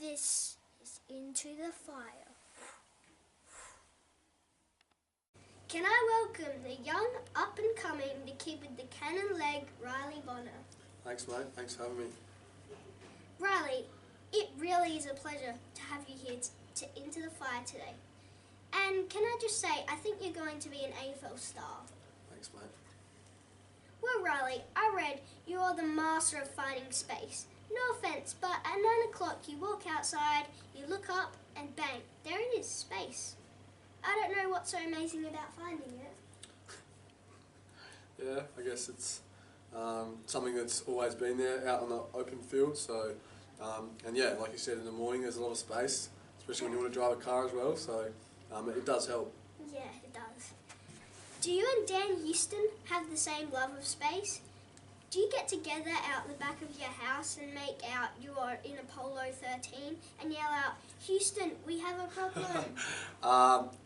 This is Into the Fire. Can I welcome the young, up-and-coming, the kid with the cannon leg, Riley Bonner. Thanks, mate. Thanks for having me. Riley, it really is a pleasure to have you here to Into the Fire today. And can I just say, I think you're going to be an AFL star. Thanks, mate. Well, Riley, I read you are the master of finding space. No offence, but at 9 o'clock you walk outside, you look up, and bang, there it is, space. I don't know what's so amazing about finding it. Yeah, I guess it's something that's always been there out on the open field. So, and yeah, like you said, in the morning there's a lot of space, especially when you want to drive a car as well. So, it does help. Yeah, it does. Do you and Dan Houston have the same love of space? Do you get together out the back of your house and make out you are in Apollo 13 and yell out, "Houston, we have a problem"?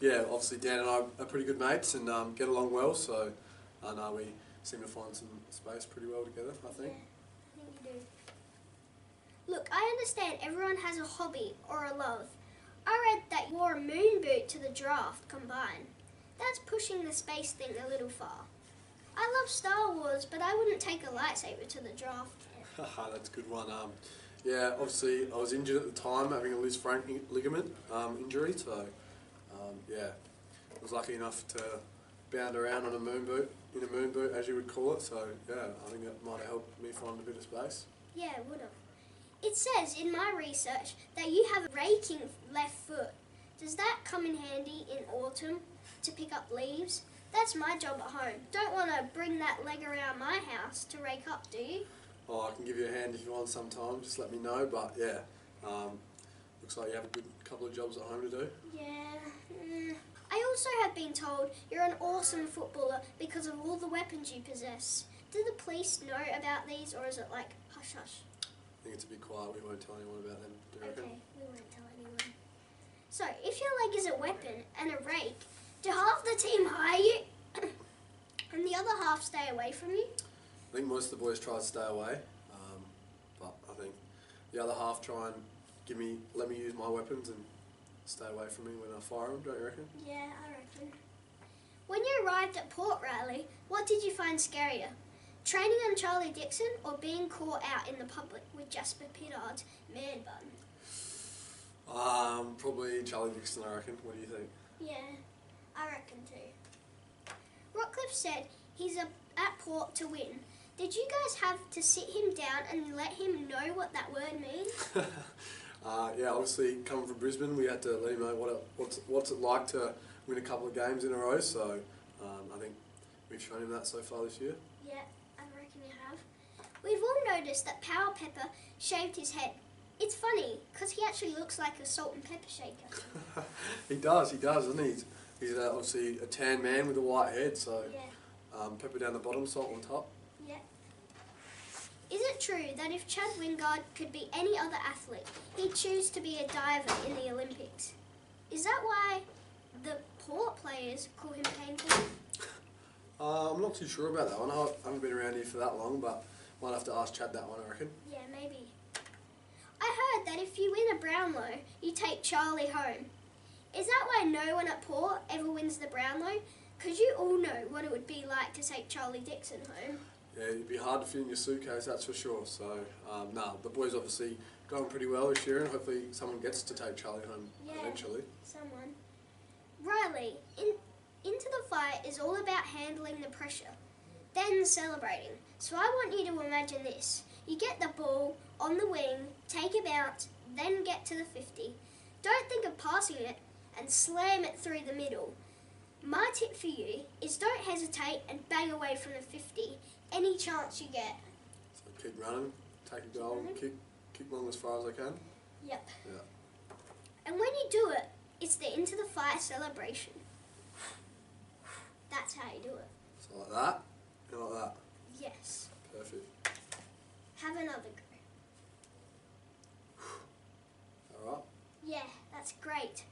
Yeah, obviously Dan and I are pretty good mates and get along well. So, I know we seem to find some space pretty well together, I think. Yeah, I think you do. Look, I understand everyone has a hobby or a love. I read that you wore a moon boot to the draft combine. That's pushing the space thing a little far. I love Star Wars, but I wouldn't take a lightsaber to the draft. That's a good one. Yeah, obviously I was injured at the time, having a loose frank ligament injury. So, yeah, I was lucky enough to bound around on a moon boot, as you would call it. So, yeah, I think that might have helped me find a bit of space. Yeah, it would have. It says in my research that you have a raking left foot. Does that come in handy in autumn to pick up leaves? That's my job at home. Don't want to bring that leg around my house to rake up, do you? Oh, I can give you a hand if you want sometime, just let me know. But yeah, looks like you have a good couple of jobs at home to do. Yeah. I also have been told you're an awesome footballer because of all the weapons you possess. Do the police know about these, or is it like hush hush? I think it's a bit quiet, we won't tell anyone about them, do you reckon? Okay, we won't tell anyone. So, if your leg is a weapon and a rake, do half the team hire you and the other half stay away from you? I think most of the boys try to stay away, but I think the other half try and let me use my weapons and stay away from me when I fire them, don't you reckon? Yeah, I reckon. When you arrived at Port Raleigh, what did you find scarier? Training on Charlie Dixon or being caught out in the public with Jasper Pittard's man bun? Probably Charlie Dixon, I reckon. What do you think? Yeah, I reckon too. Rockcliffe said he's at Port to win. Did you guys have to sit him down and let him know what that word means? Yeah, obviously coming from Brisbane, we had to let him know what's it like to win a couple of games in a row. So I think we've shown him that so far this year. Yeah, I reckon you have. We've all noticed that Power Pepper shaved his head. It's funny, because he actually looks like a salt and pepper shaker. He does, doesn't he? He's obviously a tan man with a white head, so yeah. Pepper down the bottom, salt on top. Yeah. Is it true that if Chad Wingard could be any other athlete, he'd choose to be a diver in the Olympics? Is that why the Port players call him Painful? I'm not too sure about that one. I haven't been around here for that long, but might have to ask Chad that one, I reckon. Yeah, maybe. I heard that if you win a Brownlow, you take Charlie home. Is that why no one at Port ever wins the Brownlow? Because you all know what it would be like to take Charlie Dixon home. Yeah, it'd be hard to fit in your suitcase, that's for sure. So, no, the boys obviously going pretty well this year, and hopefully someone gets to take Charlie home eventually. Someone. Riley, Into the Fire is all about handling the pressure, then celebrating. So I want you to imagine this. You get the ball on the wing, take a bounce, then get to the 50. Don't think of passing it and slam it through the middle. My tip for you is don't hesitate and bang away from the 50 any chance you get. So keep running, take a goal, kick long as far as I can. Yep. Yeah. And when you do it, it's the Into the Fire celebration. That's how you do it. So like that, and like that. Yes. Perfect. Have another go. Alright. Yeah, that's great.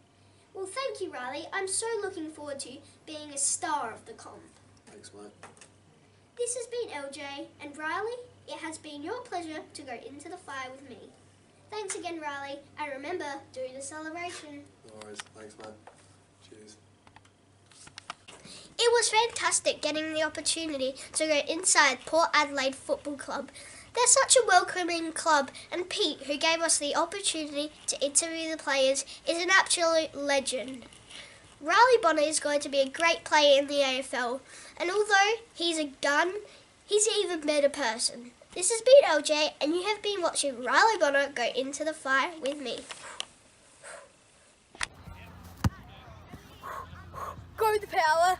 Well, thank you, Riley. I'm so looking forward to being a star of the comp. Thanks, mate. This has been LJ, and Riley, it has been your pleasure to go into the fire with me. Thanks again, Riley. And remember, do the celebration. No worries. Thanks, mate. Cheers. It was fantastic getting the opportunity to go inside Port Adelaide Football Club. They're such a welcoming club, and Pete, who gave us the opportunity to interview the players, is an absolute legend. Riley Bonner is going to be a great player in the AFL, and although he's a gun, he's an even better person. This has been LJ, and you have been watching Riley Bonner go into the fire with me. Go with the power.